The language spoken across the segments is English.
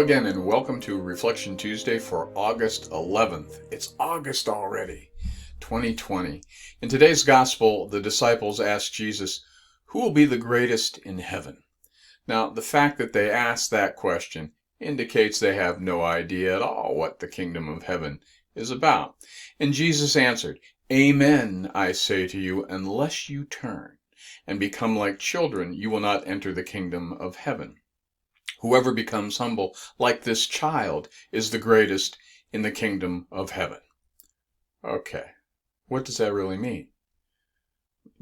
again, and welcome to Reflection Tuesday for August 11th. It's August already, 2020. In today's gospel, the disciples asked Jesus, "Who will be the greatest in heaven?" Now, the fact that they asked that question indicates they have no idea at all what the kingdom of heaven is about. And Jesus answered, "Amen, I say to you, unless you turn and become like children, you will not enter the kingdom of heaven. Whoever becomes humble like this child is the greatest in the kingdom of heaven." Okay, what does that really mean?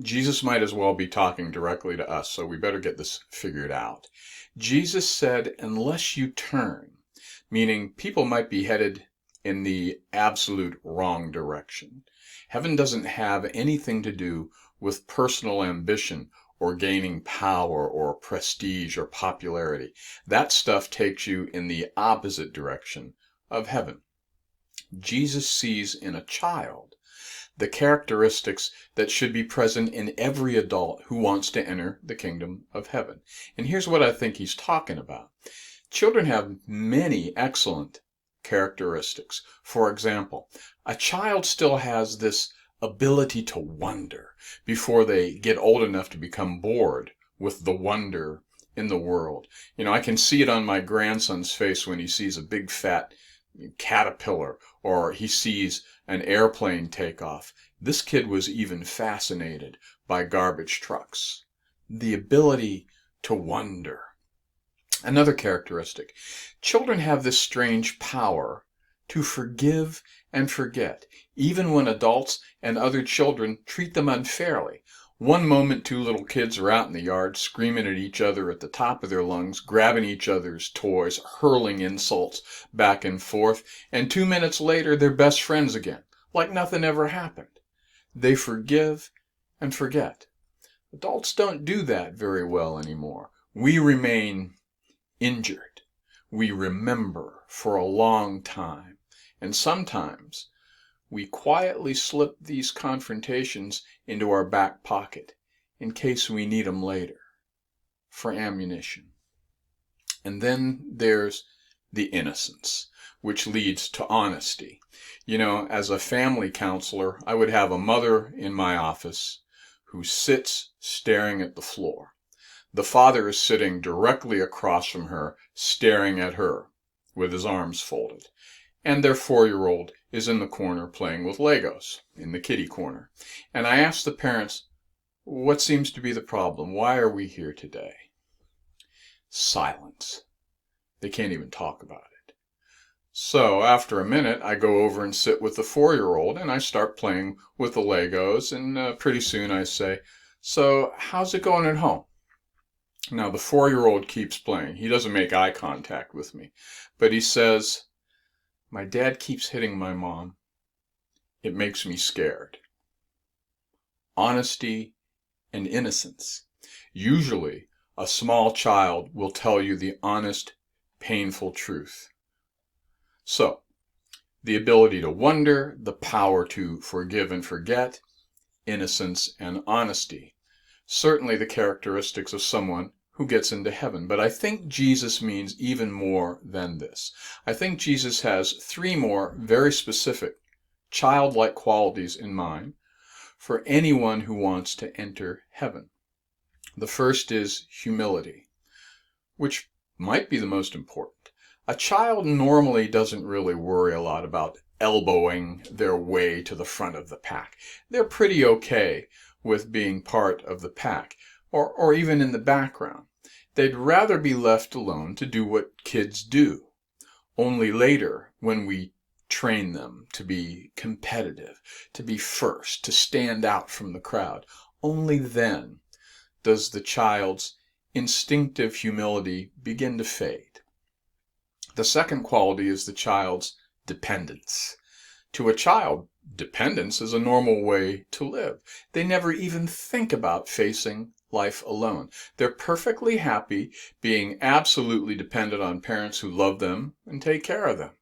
Jesus might as well be talking directly to us, so we better get this figured out. Jesus said, unless you turn, meaning people might be headed in the absolute wrong direction. Heaven doesn't have anything to do with personal ambition or gaining power or prestige or popularity. That stuff takes you in the opposite direction of heaven. Jesus sees in a child the characteristics that should be present in every adult who wants to enter the kingdom of heaven. And here's what I think he's talking about. Children have many excellent characteristics. For example, a child still has this ability to wonder before they get old enough to become bored with the wonder in the world. I can see it on my grandson's face when he sees a big fat caterpillar or he sees an airplane take off. This kid was even fascinated by garbage trucks. The ability to wonder. Another characteristic, children have this strange power to forgive and forget, even when adults and other children treat them unfairly. One moment, two little kids are out in the yard screaming at each other at the top of their lungs, grabbing each other's toys, hurling insults back and forth, and 2 minutes later they're best friends again, like nothing ever happened. They forgive and forget. Adults don't do that very well anymore. We remain injured. We remember for a long time. And sometimes we quietly slip these confrontations into our back pocket in case we need them later for ammunition. And then there's the innocence, which leads to honesty. As a family counselor, I would have a mother in my office who sits staring at the floor. The father is sitting directly across from her, staring at her with his arms folded. And their 4-year-old is in the corner playing with Legos, in the kiddie corner. And I asked the parents, what seems to be the problem? Why are we here today? Silence. They can't even talk about it. So after a minute, I go over and sit with the 4-year-old and I start playing with the Legos. And pretty soon I say, "So how's it going at home?" Now the 4-year-old keeps playing. He doesn't make eye contact with me, but he says, "My dad keeps hitting my mom. It makes me scared." Honesty and innocence. Usually, a small child will tell you the honest, painful truth. So, the ability to wonder, the power to forgive and forget, innocence and honesty. Certainly the characteristics of someone who gets into heaven. But I think Jesus means even more than this. I think Jesus has 3 more very specific, childlike qualities in mind for anyone who wants to enter heaven. The first is humility, which might be the most important. A child normally doesn't really worry a lot about elbowing their way to the front of the pack. They're pretty okay with being part of the pack, or even in the background. They'd rather be left alone to do what kids do. Only later, when we train them to be competitive, to be first, to stand out from the crowd, only then does the child's instinctive humility begin to fade. The second quality is the child's dependence. To a child, dependence is a normal way to live. They never even think about facing life alone. They're perfectly happy being absolutely dependent on parents who love them and take care of them.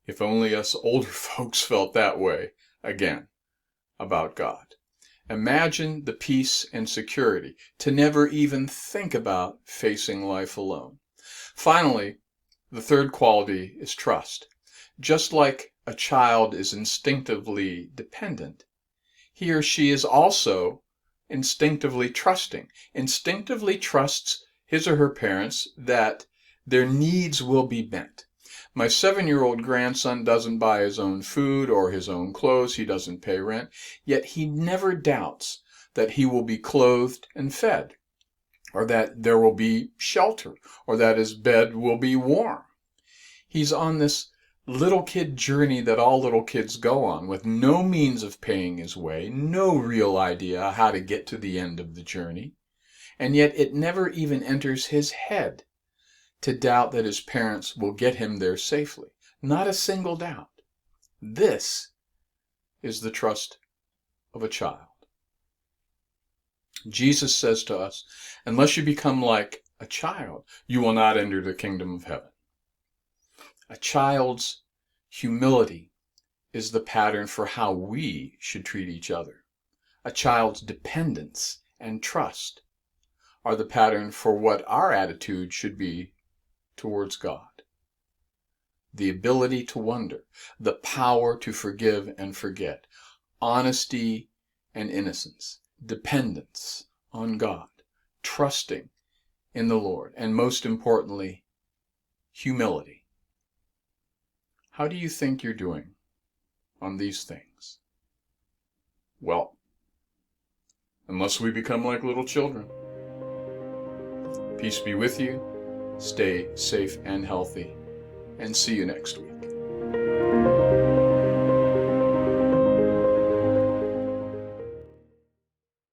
If only us older folks felt that way, again, about God. Imagine the peace and security to never even think about facing life alone. Finally, The third quality is trust. Just like a child is instinctively dependent, he or she is also instinctively trusting, instinctively trusts his or her parents that their needs will be met. My 7-year-old grandson doesn't buy his own food or his own clothes. He doesn't pay rent, yet he never doubts that he will be clothed and fed, or that there will be shelter, or that his bed will be warm. He's on this little kid journey that all little kids go on, with no means of paying his way, no real idea how to get to the end of the journey, and yet it never even enters his head to doubt that his parents will get him there safely. Not a single doubt. This is the trust of a child. Jesus says to us, unless you become like a child, you will not enter the kingdom of heaven. A child's humility is the pattern for how we should treat each other. A child's dependence and trust are the pattern for what our attitude should be towards God. The ability to wonder, the power to forgive and forget, honesty and innocence, dependence on God, trusting in the Lord, and most importantly, humility. How do you think you're doing on these things? Well, unless we become like little children. Peace be with you. Stay safe and healthy, and see you next week.